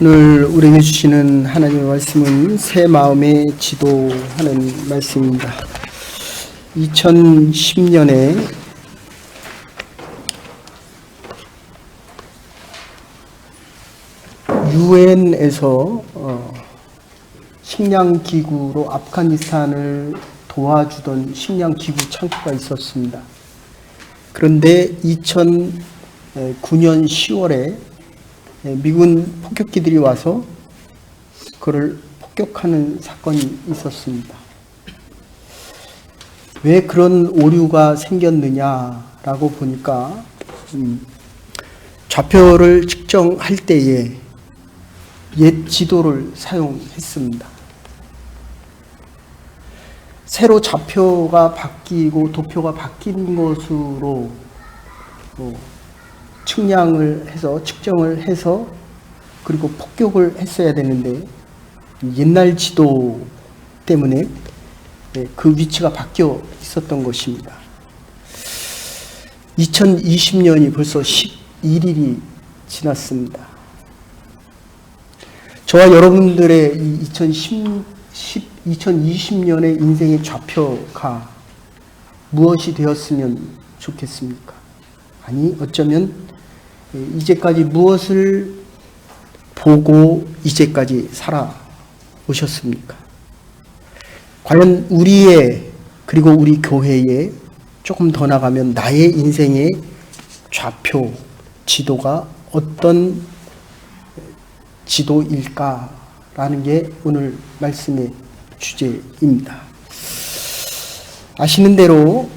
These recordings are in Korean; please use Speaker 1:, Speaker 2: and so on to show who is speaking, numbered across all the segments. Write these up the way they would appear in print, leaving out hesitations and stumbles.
Speaker 1: 오늘 우리에게 주시는 하나님의 말씀은 새 마음의 지도하는 말씀입니다. 2010년에 유엔에서 식량기구로 아프가니스탄을 도와주던 식량기구 창구가 있었습니다. 그런데 2009년 10월에 미군 폭격기들이 와서 그를 폭격하는 사건이 있었습니다. 왜 그런 오류가 생겼느냐라고 보니까 좌표를 측정할 때에 옛 지도를 사용했습니다. 새로 좌표가 바뀌고 도표가 바뀐 것으로 측정을 해서 그리고 폭격을 했어야 되는데 옛날 지도 때문에 그 위치가 바뀌어 있었던 것입니다. 2020년이 벌써 11일이 지났습니다. 저와 여러분들의 이 2020년의 인생의 좌표가 무엇이 되었으면 좋겠습니까? 아니, 어쩌면 이제까지 무엇을 보고 이제까지 살아오셨습니까? 과연 우리의, 그리고 우리 교회의, 조금 더 나가면 나의 인생의 좌표, 지도가 어떤 지도일까라는 게 오늘 말씀의 주제입니다. 아시는 대로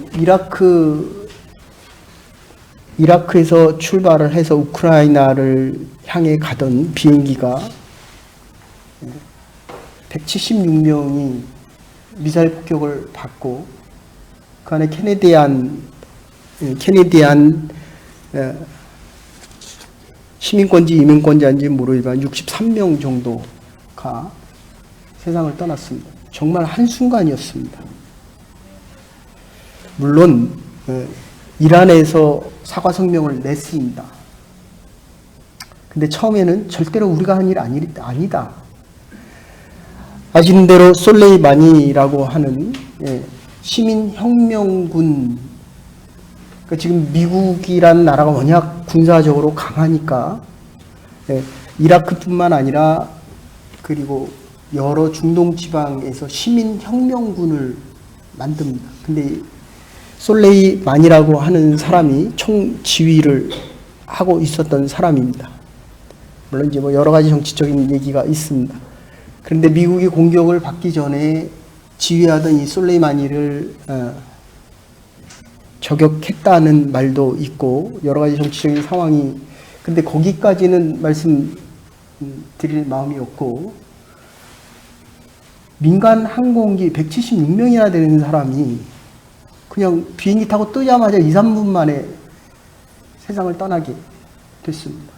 Speaker 1: 이라크에서 출발을 해서 우크라이나를 향해 가던 비행기가 176명이 미사일 폭격을 받고 그 안에 캐네디안 시민권지 이민권자인지 모르지만 63명 정도가 세상을 떠났습니다. 정말 한순간이었습니다. 물론 이란에서 사과 성명을 냈습니다. 근데 처음에는 절대로 우리가 한 일 아니다. 아시는 대로 솔레이마니라고 하는 시민혁명군, 그러니까 지금 미국이라는 나라가 워낙 군사적으로 강하니까 이라크뿐만 아니라 그리고 여러 중동 지방에서 시민혁명군을 만듭니다. 근데 솔레이마니라고 하는 사람이 총지휘를 하고 있었던 사람입니다. 물론 이제 여러 가지 정치적인 얘기가 있습니다. 그런데 미국이 공격을 받기 전에 지휘하던 이 솔레이마니를 저격했다는 말도 있고 여러 가지 정치적인 상황이, 근데 거기까지는 말씀드릴 마음이 없고, 민간 항공기 176명이나 되는 사람이 그냥 비행기 타고 뜨자마자 2, 3분 만에 세상을 떠나게 됐습니다.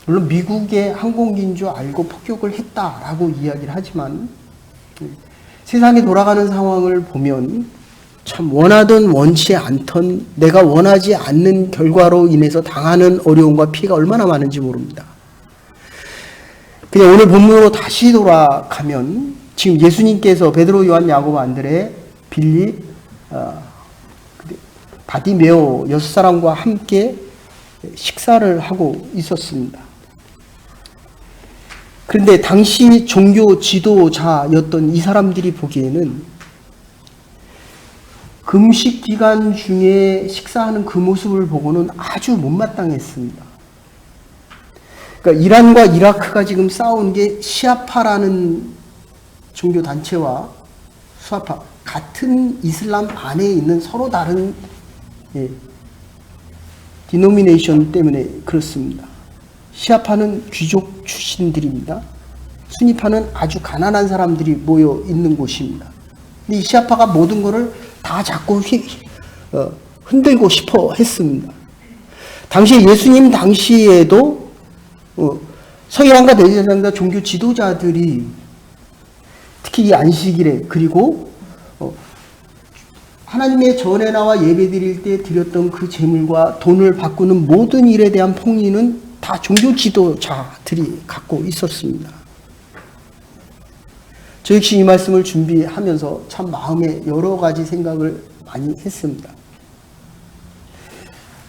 Speaker 1: 물론 미국의 항공기인 줄 알고 폭격을 했다라고 이야기를 하지만 세상에 돌아가는 상황을 보면 참 원하든 원치 않던 내가 원하지 않는 결과로 인해서 당하는 어려움과 피해가 얼마나 많은지 모릅니다. 그냥 오늘 본문으로 다시 돌아가면 지금 예수님께서 베드로, 요한, 야고보, 안드레, 빌립, 바디메오 6사람과 함께 식사를 하고 있었습니다. 그런데 당시 종교 지도자였던 이 사람들이 보기에는 금식 기간 중에 식사하는 그 모습을 보고는 아주 못마땅했습니다. 그러니까 이란과 이라크가 지금 싸운 게 시아파라는 종교 단체와 수아파, 같은 이슬람 안에 있는 서로 다른 디노미네이션 때문에 그렇습니다. 시아파는 귀족 출신들입니다. 수니파는 아주 가난한 사람들이 모여 있는 곳입니다. 근데 이 시아파가 모든 것을 다 잡고 흔들고 싶어 했습니다. 당시에 예수님 당시에도 서기관과 대제사장과 종교 지도자들이 특히 이 안식일에, 그리고 하나님의 전에 나와 예배 드릴 때 드렸던 그 제물과 돈을 바꾸는 모든 일에 대한 폭리는 다 종교 지도자들이 갖고 있었습니다. 저 역시 이 말씀을 준비하면서 참 마음에 여러 가지 생각을 많이 했습니다.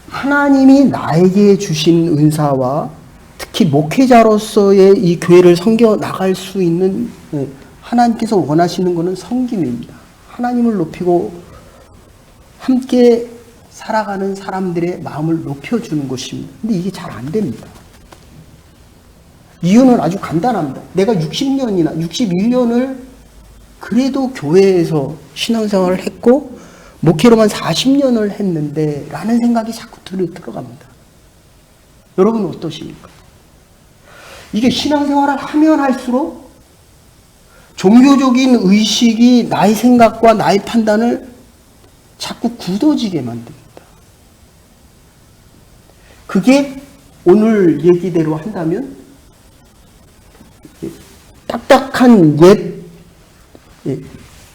Speaker 1: 하나님이 나에게 주신 은사와 특히 목회자로서의 이 교회를 섬겨 나갈 수 있는 하나님께서 원하시는 것은 섬김입니다. 하나님을 높이고 함께 살아가는 사람들의 마음을 높여주는 것입니다. 근데 이게 잘 안 됩니다. 이유는 아주 간단합니다. 내가 60년이나 61년을 그래도 교회에서 신앙생활을 했고 목회로만 40년을 했는데 라는 생각이 자꾸 들어갑니다. 여러분 어떠십니까? 이게 신앙생활을 하면 할수록 종교적인 의식이 나의 생각과 나의 판단을 자꾸 굳어지게 만듭니다. 그게 오늘 얘기대로 한다면 딱딱한 옛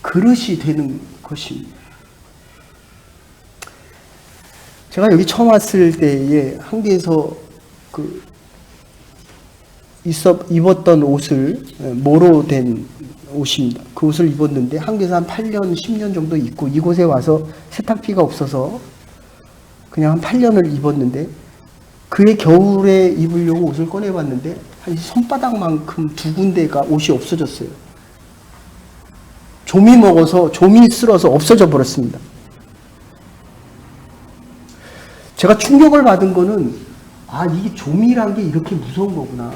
Speaker 1: 그릇이 되는 것입니다. 제가 여기 처음 왔을 때에 한국에서 입었던 옷을 모로 된 옷입니다. 그 옷을 입었는데 한국에서 한 8년, 10년 정도 입고 이곳에 와서 세탁비가 없어서 그냥 한 8년을 입었는데 그해 겨울에 입으려고 옷을 꺼내봤는데 한 손바닥만큼 두 군데가 옷이 없어졌어요. 좀이 먹어서 좀이 쓸어서 없어져 버렸습니다. 제가 충격을 받은 거는 이게 좀이란 게 이렇게 무서운 거구나.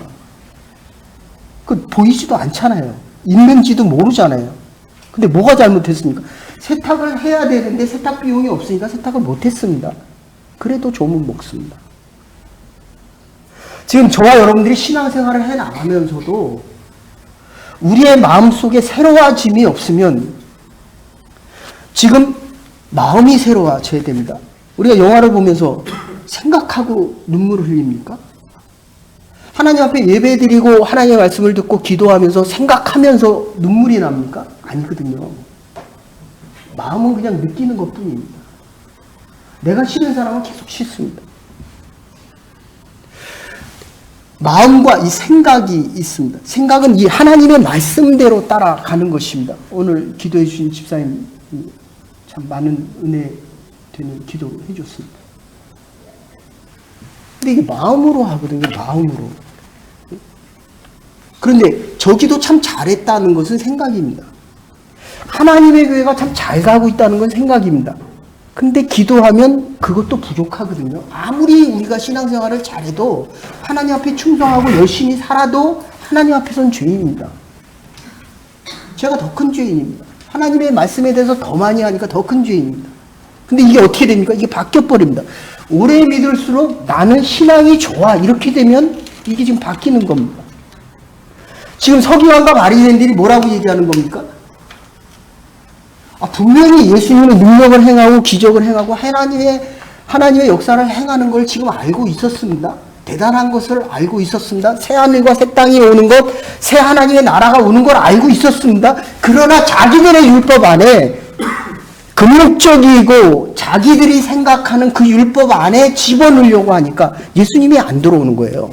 Speaker 1: 보이지도 않잖아요. 있는지도 모르잖아요. 근데 뭐가 잘못했습니까? 세탁을 해야 되는데 세탁 비용이 없으니까 세탁을 못했습니다. 그래도 좀은 먹습니다. 지금 저와 여러분들이 신앙생활을 해나가면서도 우리의 마음속에 새로워짐이 없으면 지금 마음이 새로워져야 됩니다. 우리가 영화를 보면서 생각하고 눈물을 흘립니까? 하나님 앞에 예배드리고 하나님의 말씀을 듣고 기도하면서 생각하면서 눈물이 납니까? 아니거든요. 마음은 그냥 느끼는 것뿐입니다. 내가 싫은 사람은 계속 싫습니다. 마음과 이 생각이 있습니다. 생각은 이 하나님의 말씀대로 따라가는 것입니다. 오늘 기도해 주신 집사님 참 많은 은혜 되는 기도해 줬습니다. 근데 이게 마음으로 하거든요. 마음으로. 그런데 저 기도 참 잘했다는 것은 생각입니다. 하나님의 교회가 참 잘 가고 있다는 건 생각입니다. 근데 기도하면 그것도 부족하거든요. 아무리 우리가 신앙생활을 잘해도 하나님 앞에 충성하고 열심히 살아도 하나님 앞에서는 죄인입니다. 제가 더 큰 죄인입니다. 하나님의 말씀에 대해서 더 많이 하니까 더 큰 죄인입니다. 근데 이게 어떻게 됩니까? 이게 바뀌어버립니다. 오래 믿을수록 나는 신앙이 좋아. 이렇게 되면 이게 지금 바뀌는 겁니다. 지금 서기관과 바리새인들이 뭐라고 얘기하는 겁니까? 분명히 예수님의 능력을 행하고 기적을 행하고 하나님의 역사를 행하는 걸 지금 알고 있었습니다. 대단한 것을 알고 있었습니다. 새 하늘과 새 땅이 오는 것, 새 하나님의 나라가 오는 걸 알고 있었습니다. 그러나 자기들의 율법 안에 금욕적이고 자기들이 생각하는 그 율법 안에 집어넣으려고 하니까 예수님이 안 들어오는 거예요.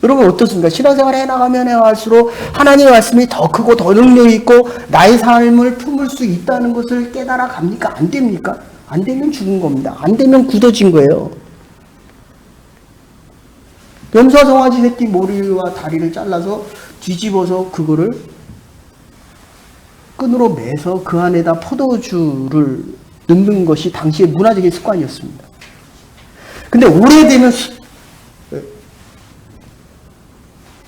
Speaker 1: 여러분 어떻습니까? 신앙생활 해나가면 해갈수록 하나님의 말씀이 더 크고 더 능력이 있고 나의 삶을 품을 수 있다는 것을 깨달아 갑니까? 안 됩니까? 안 되면 죽은 겁니다. 안 되면 굳어진 거예요. 염소송아지 새끼 머리와 다리를 잘라서 뒤집어서 그거를 끈으로 매서 그 안에다 포도주를 넣는 것이 당시의 문화적인 습관이었습니다. 근데 오래되면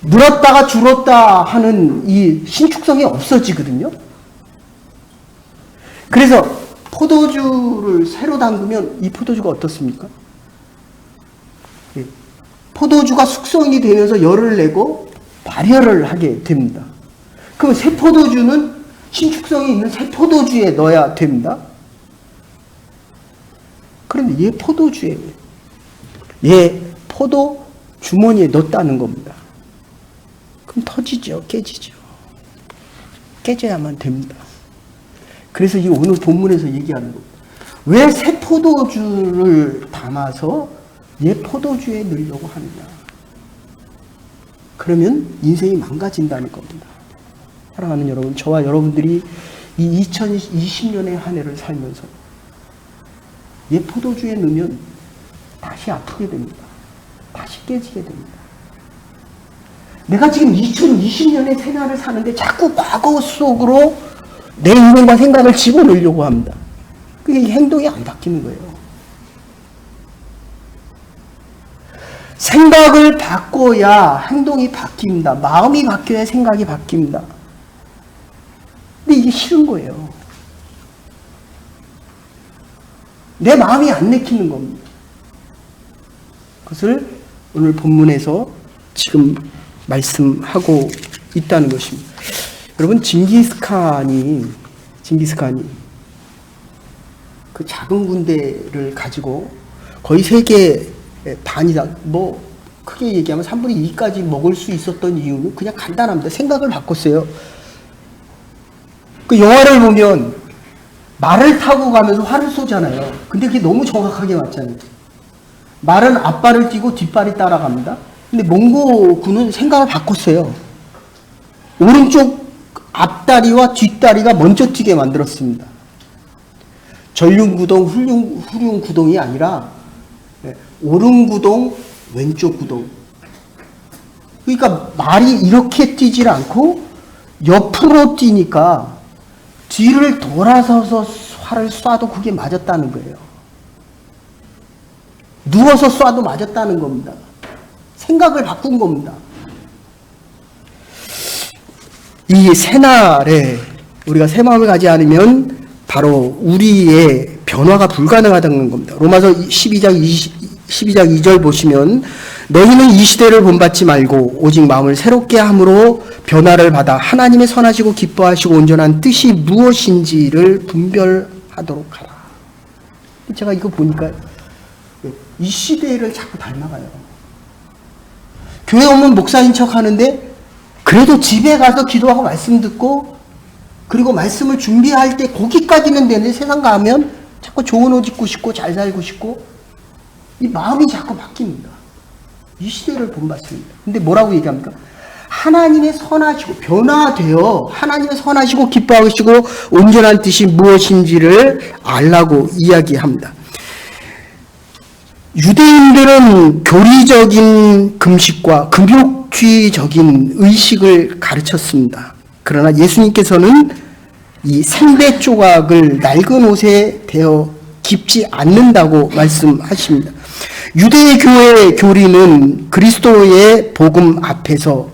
Speaker 1: 늘었다가 줄었다 하는 이 신축성이 없어지거든요. 그래서 포도주를 새로 담그면 이 포도주가 어떻습니까? 포도주가 숙성이 되면서 열을 내고 발열을 하게 됩니다. 그럼 새 포도주는 신축성이 있는 새 포도주에 넣어야 됩니다. 그런데 얘 포도주에, 얘 포도 주머니에 넣었다는 겁니다. 그럼 터지죠. 깨지죠. 깨져야만 됩니다. 그래서 이 오늘 본문에서 얘기하는 겁니다. 왜 새 포도주를 담아서 옛 포도주에 넣으려고 하느냐. 그러면 인생이 망가진다는 겁니다. 사랑하는 여러분, 저와 여러분들이 이 2020년의 한 해를 살면서 옛 포도주에 넣으면 다시 아프게 됩니다. 다시 깨지게 됩니다. 내가 지금 2020년의 생활을 사는데 자꾸 과거 속으로 내 인생과 생각을 집어넣으려고 합니다. 그게 행동이 안 바뀌는 거예요. 생각을 바꿔야 행동이 바뀝니다. 마음이 바뀌어야 생각이 바뀝니다. 근데 이게 싫은 거예요. 내 마음이 안 내키는 겁니다. 그것을 오늘 본문에서 지금 말씀하고 있다는 것입니다. 여러분, 징기스칸이 그 작은 군대를 가지고 거의 세계 반이다. 크게 얘기하면 3분의 2까지 먹을 수 있었던 이유는 그냥 간단합니다. 생각을 바꿨어요. 그 영화를 보면 말을 타고 가면서 활을 쏘잖아요. 근데 그게 너무 정확하게 맞잖아요. 말은 앞발을 띄고 뒷발이 따라갑니다. 근데 몽고군은 생각을 바꿨어요. 오른쪽 앞다리와 뒷다리가 먼저 뛰게 만들었습니다. 전륜구동, 후륜구동이 아니라 오른구동, 왼쪽 구동. 그러니까 말이 이렇게 뛰질 않고 옆으로 뛰니까 뒤를 돌아서서 활을 쏴도 그게 맞았다는 거예요. 누워서 쏴도 맞았다는 겁니다. 생각을 바꾼 겁니다. 이 새날에 우리가 새 마음을 가지 않으면 바로 우리의 변화가 불가능하다는 겁니다. 로마서 12장 2절 보시면 너희는 이 시대를 본받지 말고 오직 마음을 새롭게 함으로 변화를 받아 하나님의 선하시고 기뻐하시고 온전한 뜻이 무엇인지를 분별하도록 하라. 제가 이거 보니까 이 시대를 자꾸 닮아가요. 교회 오면 목사인 척 하는데 그래도 집에 가서 기도하고 말씀 듣고 그리고 말씀을 준비할 때 거기까지는 되는데 세상 가면 자꾸 좋은 옷 입고 싶고 잘 살고 싶고 이 마음이 자꾸 바뀝니다. 이 시대를 본받습니다. 근데 뭐라고 얘기합니까? 하나님의 선하시고 변화되어 하나님의 선하시고 기뻐하시고 온전한 뜻이 무엇인지를 알라고 이야기합니다. 유대인들은 교리적인 금식과 금욕주의적인 의식을 가르쳤습니다. 그러나 예수님께서는 이 생배 조각을 낡은 옷에 대어 깊지 않는다고 말씀하십니다. 유대교의 교리는 그리스도의 복음 앞에서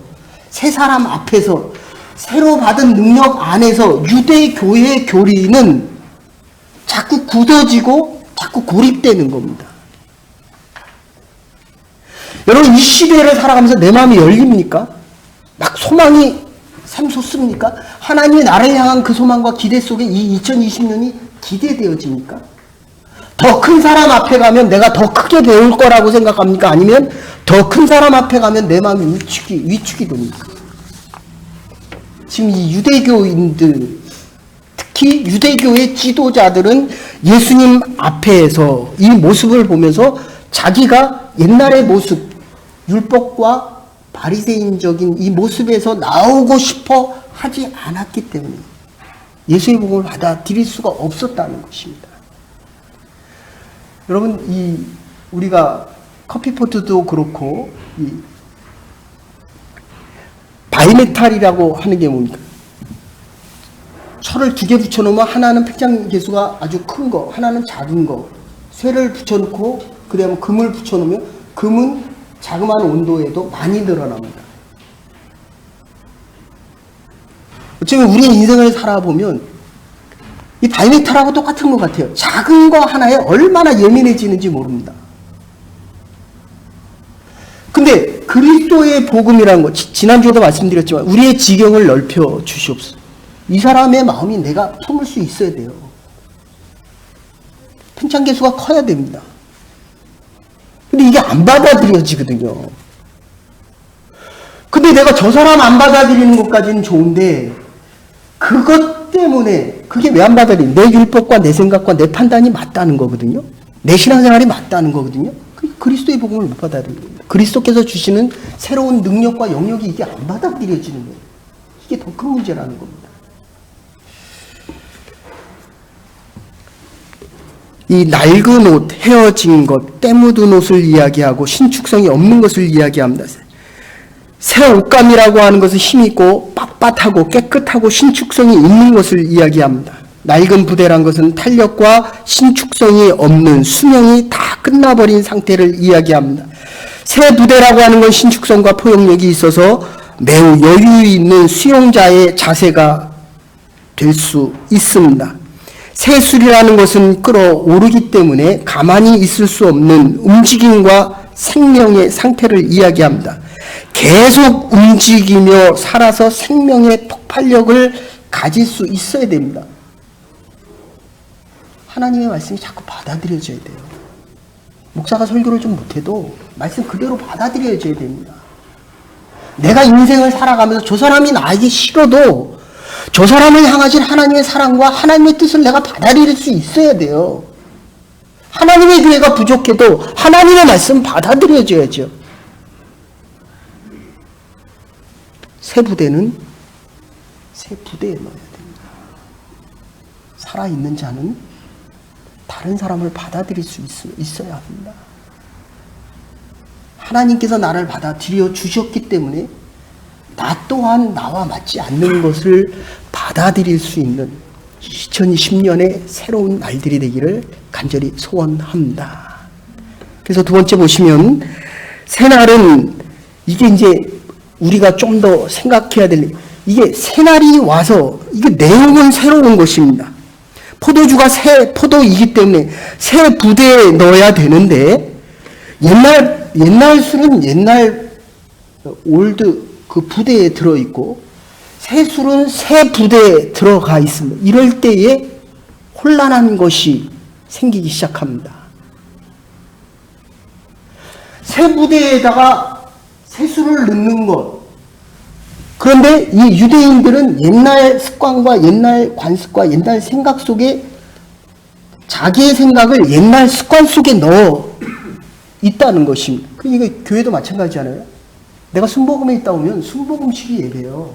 Speaker 1: 새 사람 앞에서 새로 받은 능력 안에서 유대교의 교리는 자꾸 굳어지고 자꾸 고립되는 겁니다. 여러분, 이 시대를 살아가면서 내 마음이 열립니까? 막 소망이 샘솟습니까? 하나님의 나를 향한 그 소망과 기대 속에 이 2020년이 기대되어집니까? 더 큰 사람 앞에 가면 내가 더 크게 배울 거라고 생각합니까? 아니면 더 큰 사람 앞에 가면 내 마음이 위축이 됩니까? 지금 이 유대교인들, 특히 유대교의 지도자들은 예수님 앞에서 이 모습을 보면서 자기가 옛날의 모습, 율법과 바리새인적인 이 모습에서 나오고 싶어 하지 않았기 때문에 예수의 복음을 받아들일 수가 없었다는 것입니다. 여러분, 우리가 커피포트도 그렇고 이 바이메탈이라고 하는 게 뭡니까? 철을 2개 붙여놓으면 하나는 팽창 개수가 아주 큰 거, 하나는 작은 거. 쇠를 붙여놓고 그 다음에 금을 붙여놓으면 금은 자그마한 온도에도 많이 늘어납니다. 어쩌면 우리 인생을 살아보면 이 바이메탈하고 똑같은 것 같아요. 작은 거 하나에 얼마나 예민해지는지 모릅니다. 근데 그리스도의 복음이라는 것, 지난주에도 말씀드렸지만 우리의 지경을 넓혀 주시옵소서. 이 사람의 마음이 내가 품을 수 있어야 돼요. 팽창계수가 커야 됩니다. 근데 이게 안 받아들여지거든요. 근데 내가 저 사람 안 받아들이는 것까지는 좋은데 그것 때문에 그게 왜 안 받아들이냐? 내 율법과 내 생각과 내 판단이 맞다는 거거든요. 내 신앙생활이 맞다는 거거든요. 그리스도의 복음을 못 받아들이는 겁니다. 그리스도께서 주시는 새로운 능력과 영역이 이게 안 받아들여지는 거예요. 이게 더 큰 문제라는 겁니다. 이 낡은 옷, 헤어진 것, 때 묻은 옷을 이야기하고 신축성이 없는 것을 이야기합니다. 새 옷감이라고 하는 것은 힘있고 빳빳하고 깨끗하고 신축성이 있는 것을 이야기합니다. 낡은 부대란 것은 탄력과 신축성이 없는 수명이 다 끝나버린 상태를 이야기합니다. 새 부대라고 하는 건 신축성과 포용력이 있어서 매우 여유 있는 수용자의 자세가 될 수 있습니다. 새 술이라는 것은 끓어오르기 때문에 가만히 있을 수 없는 움직임과 생명의 상태를 이야기합니다. 계속 움직이며 살아서 생명의 폭발력을 가질 수 있어야 됩니다. 하나님의 말씀이 자꾸 받아들여져야 돼요. 목사가 설교를 좀 못해도 말씀 그대로 받아들여져야 됩니다. 내가 인생을 살아가면서 저 사람이 나에게 싫어도 저 사람을 향하신 하나님의 사랑과 하나님의 뜻을 내가 받아들일 수 있어야 돼요. 하나님의 교회가 부족해도 하나님의 말씀 받아들여져야죠. 새 부대는 새 부대에 넣어야 됩니다. 살아있는 자는 다른 사람을 받아들일 수 있어야 합니다. 하나님께서 나를 받아들여 주셨기 때문에 나 또한 나와 맞지 않는 것을 받아들일 수 있는 2020년의 새로운 날들이 되기를 간절히 소원합니다. 그래서 두 번째 보시면 새날은 이게 이제 우리가 좀 더 생각해야 될 이게 새날이 와서 이게 내용은 새로운 것입니다. 포도주가 새 포도이기 때문에 새 부대에 넣어야 되는데 옛날 술은 옛날 올드 그 부대에 들어있고 새 술은 새 부대에 들어가 있습니다. 이럴 때에 혼란한 것이 생기기 시작합니다. 새 부대에다가 새 술을 넣는 것. 그런데 이 유대인들은 옛날 습관과 옛날 관습과 옛날 생각 속에 자기의 생각을 옛날 습관 속에 넣어 있다는 것입니다. 이게 교회도 마찬가지잖아요. 내가 순복음에 있다 오면 순복음식이 예배요.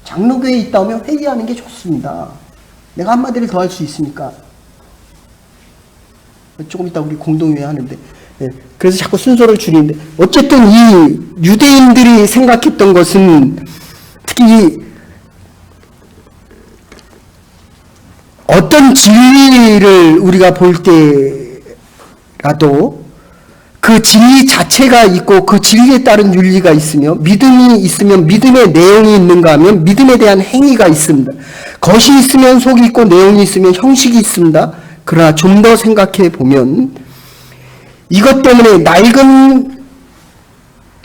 Speaker 1: 장로교회에 있다 오면 회의하는 게 좋습니다. 내가 한마디를 더 할 수 있으니까. 조금 이따 우리 공동회의 하는데. 네. 그래서 자꾸 순서를 줄이는데 어쨌든 이 유대인들이 생각했던 것은 특히 어떤 진리를 우리가 볼 때라도 그 진리 자체가 있고 그 진리에 따른 윤리가 있으며 믿음이 있으면 믿음의 내용이 있는가 하면 믿음에 대한 행위가 있습니다. 것이 있으면 속이 있고 내용이 있으면 형식이 있습니다. 그러나 좀 더 생각해 보면 이것 때문에 낡은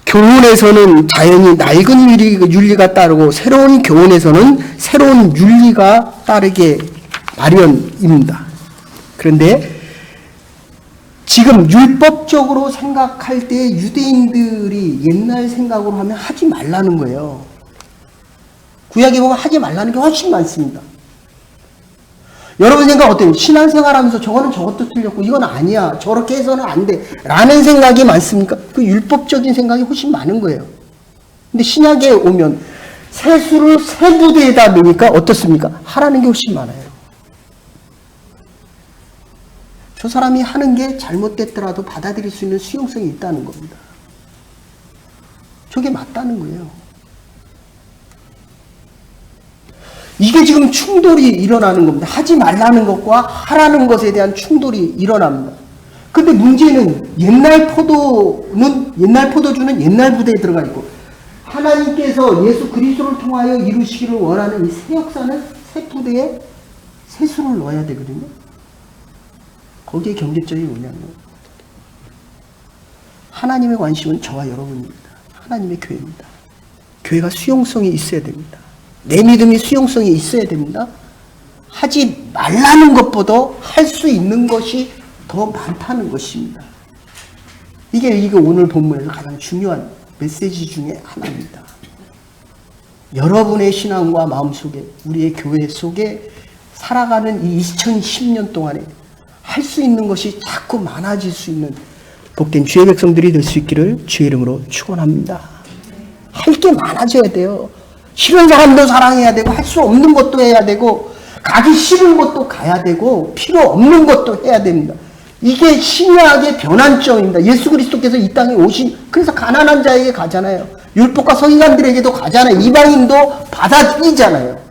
Speaker 1: 교훈에서는 자연히 낡은 윤리가 따르고 새로운 교훈에서는 새로운 윤리가 따르게 마련입니다. 그런데 지금 율법적으로 생각할 때 유대인들이 옛날 생각으로 하면 하지 말라는 거예요. 구약에 보면 하지 말라는 게 훨씬 많습니다. 여러분 생각 어때요? 신앙생활하면서 저거는 저것도 틀렸고 이건 아니야. 저렇게 해서는 안 돼. 라는 생각이 많습니까? 그 율법적인 생각이 훨씬 많은 거예요. 근데 신약에 오면 세수를 새 부대에다 넣으니까 어떻습니까? 하라는 게 훨씬 많아요. 저 사람이 하는 게 잘못됐더라도 받아들일 수 있는 수용성이 있다는 겁니다. 저게 맞다는 거예요. 이게 지금 충돌이 일어나는 겁니다. 하지 말라는 것과 하라는 것에 대한 충돌이 일어납니다. 근데 문제는 옛날 포도주는 옛날 부대에 들어가 있고 하나님께서 예수 그리스도를 통하여 이루시기를 원하는 이 새 역사는 새 부대에 새 술을 넣어야 되거든요. 거기에 경계점이 뭐냐면 하나님의 관심은 저와 여러분입니다. 하나님의 교회입니다. 교회가 수용성이 있어야 됩니다. 내 믿음이 수용성이 있어야 됩니다. 하지 말라는 것보다 할 수 있는 것이 더 많다는 것입니다. 이게 오늘 본문에서 가장 중요한 메시지 중에 하나입니다. 여러분의 신앙과 마음속에 우리의 교회 속에 살아가는 이 2010년 동안에 할 수 있는 것이 자꾸 많아질 수 있는 복된 주의 백성들이 될 수 있기를 주의 이름으로 축원합니다. 할 게 많아져야 돼요. 싫은 사람도 사랑해야 되고, 할 수 없는 것도 해야 되고, 가기 싫은 것도 가야 되고, 필요 없는 것도 해야 됩니다. 이게 신약의 변환점입니다. 예수 그리스도께서 이 땅에 오신, 그래서 가난한 자에게 가잖아요. 율법과 서기관들에게도 가잖아요. 이방인도 받아들이잖아요.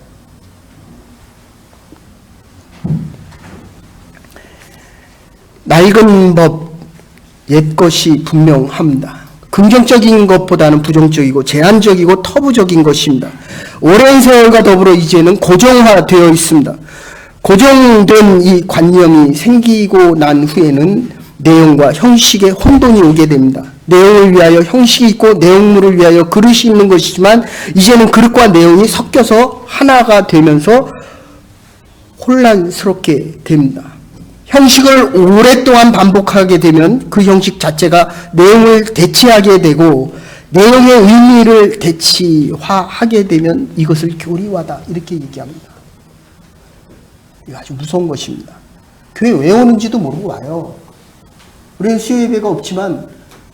Speaker 1: 낡은 법, 옛것이 분명합니다. 긍정적인 것보다는 부정적이고 제한적이고 터부적인 것입니다. 오랜 세월과 더불어 이제는 고정화되어 있습니다. 고정된 이 관념이 생기고 난 후에는 내용과 형식에 혼돈이 오게 됩니다. 내용을 위하여 형식이 있고 내용물을 위하여 그릇이 있는 것이지만 이제는 그릇과 내용이 섞여서 하나가 되면서 혼란스럽게 됩니다. 형식을 오랫동안 반복하게 되면 그 형식 자체가 내용을 대체하게 되고 내용의 의미를 대치화하게 되면 이것을 교리화다 이렇게 얘기합니다. 이거 아주 무서운 것입니다. 교회 왜 오는지도 모르고 와요. 우리는 수요예배가 없지만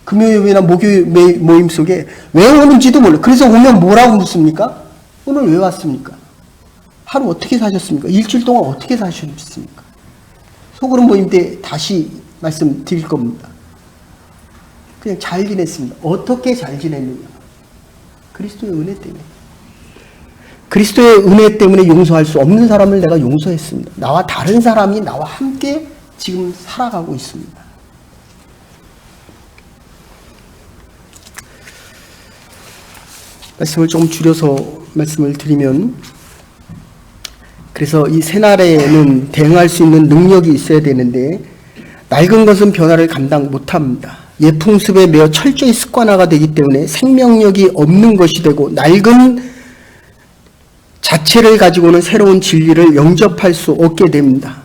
Speaker 1: 금요예배나 목요일 모임 속에 왜 오는지도 몰라요. 그래서 오면 뭐라고 묻습니까? 오늘 왜 왔습니까? 하루 어떻게 사셨습니까? 일주일 동안 어떻게 사셨습니까? 소그룹 모임 때 다시 말씀드릴 겁니다. 그냥 잘 지냈습니다. 어떻게 잘 지냈느냐? 그리스도의 은혜 때문에. 그리스도의 은혜 때문에 용서할 수 없는 사람을 내가 용서했습니다. 나와 다른 사람이 나와 함께 지금 살아가고 있습니다. 말씀을 좀 줄여서 말씀을 드리면, 그래서 이 새날에는 대응할 수 있는 능력이 있어야 되는데 낡은 것은 변화를 감당 못합니다. 옛 풍습에 매어 철저히 습관화가 되기 때문에 생명력이 없는 것이 되고 낡은 자체를 가지고는 새로운 진리를 영접할 수 없게 됩니다.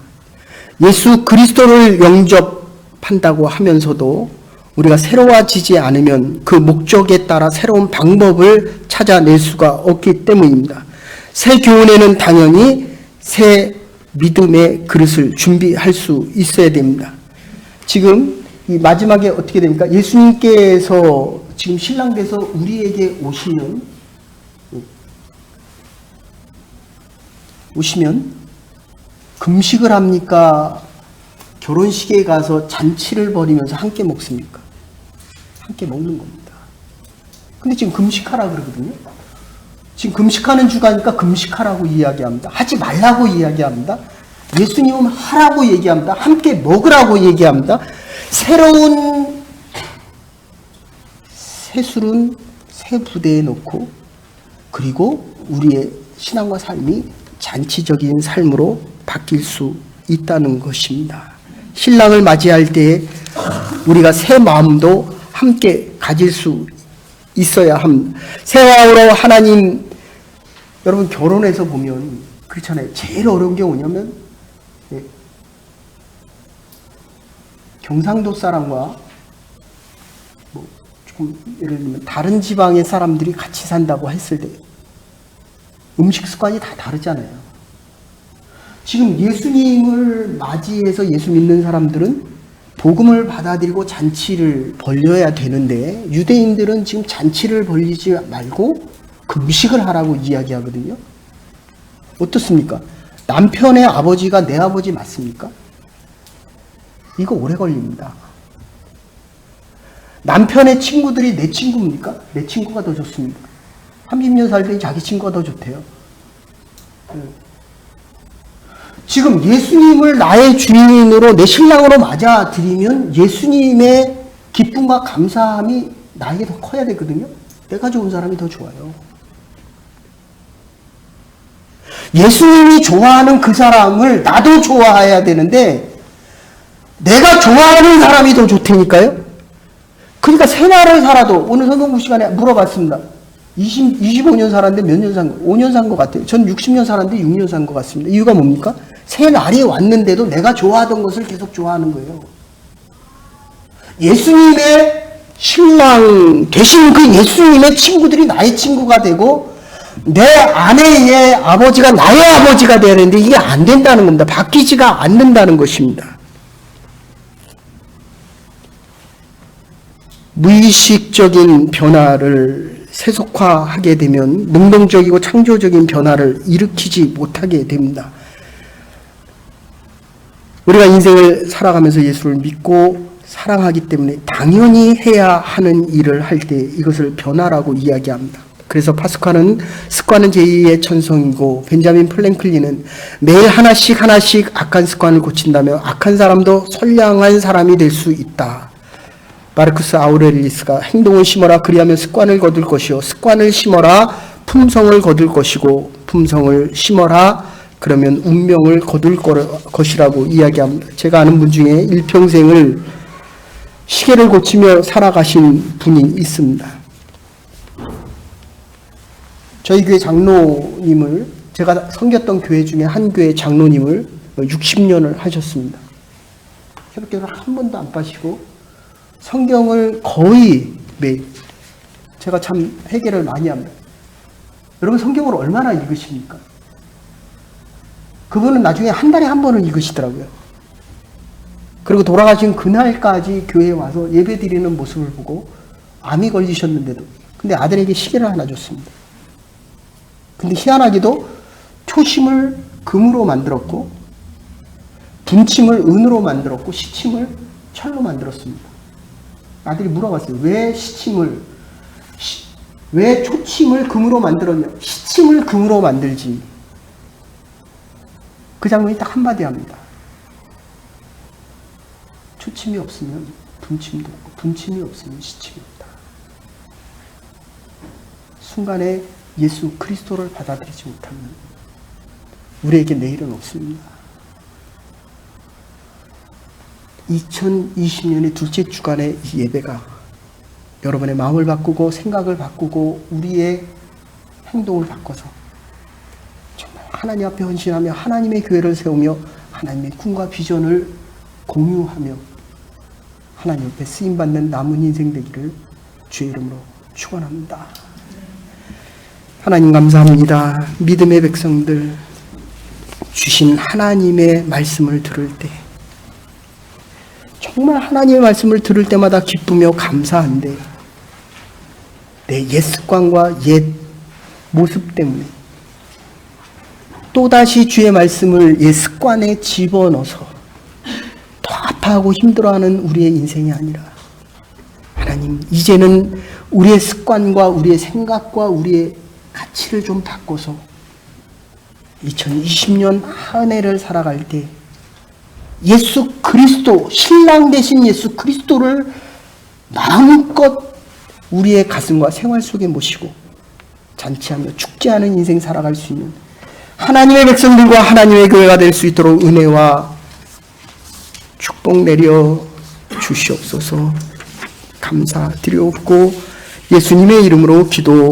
Speaker 1: 예수 그리스도를 영접한다고 하면서도 우리가 새로워지지 않으면 그 목적에 따라 새로운 방법을 찾아낼 수가 없기 때문입니다. 새 교훈에는 당연히 새 믿음의 그릇을 준비할 수 있어야 됩니다. 지금 이 마지막에 어떻게 됩니까? 예수님께서 지금 신랑돼서 우리에게 오시면 금식을 합니까? 결혼식에 가서 잔치를 벌이면서 함께 먹습니까? 함께 먹는 겁니다. 근데 지금 금식하라 그러거든요. 지금 금식하는 주가니까 금식하라고 이야기합니다. 하지 말라고 이야기합니다. 예수님은 하라고 얘기합니다. 함께 먹으라고 얘기합니다. 새로운 새 술은 새 부대에 넣고, 그리고 우리의 신앙과 삶이 잔치적인 삶으로 바뀔 수 있다는 것입니다. 신랑을 맞이할 때 우리가 새 마음도 함께 가질 수 있어야 합니다. 새 마음으로 하나님, 여러분 결혼해서 보면 그렇잖아요. 제일 어려운 게 뭐냐면 경상도 사람과 조금 예를 들면 다른 지방의 사람들이 같이 산다고 했을 때 음식 습관이 다 다르잖아요. 지금 예수님을 맞이해서 예수 믿는 사람들은 복음을 받아들이고 잔치를 벌려야 되는데 유대인들은 지금 잔치를 벌리지 말고 금식을 하라고 이야기하거든요. 어떻습니까? 남편의 아버지가 내 아버지 맞습니까? 이거 오래 걸립니다. 남편의 친구들이 내 친구입니까? 내 친구가 더 좋습니다. 30년 살더니 자기 친구가 더 좋대요. 지금 예수님을 나의 주인으로 내 신랑으로 맞아들이면 예수님의 기쁨과 감사함이 나에게 더 커야 되거든요. 내가 좋은 사람이 더 좋아요. 예수님이 좋아하는 그 사람을 나도 좋아해야 되는데 내가 좋아하는 사람이 더 좋다니까요. 그러니까 새날을 살아도 오늘 성경부 시간에 물어봤습니다. 25년 살았는데 몇 년 산 거? 5년 산 것 같아요. 전 60년 살았는데 6년 산 것 같습니다. 이유가 뭡니까? 새 날이 왔는데도 내가 좋아하던 것을 계속 좋아하는 거예요. 예수님의 신랑 되신 그 예수님의 친구들이 나의 친구가 되고 내 아내의 아버지가 나의 아버지가 되어야 되는데 이게 안 된다는 겁니다. 바뀌지가 않는다는 것입니다. 무의식적인 변화를 세속화하게 되면 능동적이고 창조적인 변화를 일으키지 못하게 됩니다. 우리가 인생을 살아가면서 예수를 믿고 사랑하기 때문에 당연히 해야 하는 일을 할 때 이것을 변화라고 이야기합니다. 그래서 파스칼은 습관은 제2의 천성이고 벤자민 플랭클린은 매일 하나씩 악한 습관을 고친다면 악한 사람도 선량한 사람이 될 수 있다. 마르쿠스 아우렐리스가 행동을 심어라 그리하면 습관을 거둘 것이요 습관을 심어라 품성을 거둘 것이고 품성을 심어라 그러면 운명을 거둘 것이라고 이야기합니다. 제가 아는 분 중에 일평생을 시계를 고치며 살아가신 분이 있습니다. 저희 교회 장로님을, 제가 섬겼던 교회 중에 한 교회 장로님을 60년을 하셨습니다. 새벽기도를 한 번도 안 빠시고 성경을 거의 매일, 제가 참 회개를 많이 합니다. 여러분 성경을 얼마나 읽으십니까? 그분은 나중에 한 달에 한 번은 읽으시더라고요. 그리고 돌아가신 그날까지 교회에 와서 예배 드리는 모습을 보고 암이 걸리셨는데도, 근데 아들에게 시계를 하나 줬습니다. 근데 희한하게도 초심을 금으로 만들었고 분침을 은으로 만들었고 시침을 철로 만들었습니다. 아들이 물어봤어요. 왜 초침을 금으로 만들었냐? 시침을 금으로 만들지. 그 장면이 딱 한마디 합니다. 초침이 없으면 분침도 없고 분침이 없으면 시침이 없다. 순간에 예수 그리스도를 받아들이지 못하면 우리에게 내일은 없습니다. 2020년의 둘째 주간의 이 예배가 여러분의 마음을 바꾸고 생각을 바꾸고 우리의 행동을 바꿔서 정말 하나님 앞에 헌신하며 하나님의 교회를 세우며 하나님의 꿈과 비전을 공유하며 하나님 앞에 쓰임받는 남은 인생 되기를 주의 이름으로 축원합니다. 하나님 감사합니다. 믿음의 백성들 주신 하나님의 말씀을 들을 때 정말 하나님의 말씀을 들을 때마다 기쁘며 감사한데 내 옛 습관과 옛 모습 때문에 또다시 주의 말씀을 옛 습관에 집어넣어서 더 아파하고 힘들어하는 우리의 인생이 아니라 하나님 이제는 우리의 습관과 우리의 생각과 우리의 가치를 좀 바꿔서 2020년 한 해를 살아갈 때 예수 그리스도, 신랑 되신 예수 그리스도를 마음껏 우리의 가슴과 생활 속에 모시고 잔치하며 축제하는 인생 살아갈 수 있는 하나님의 백성들과 하나님의 교회가 될 수 있도록 은혜와 축복 내려 주시옵소서. 감사드리옵고 예수님의 이름으로 기도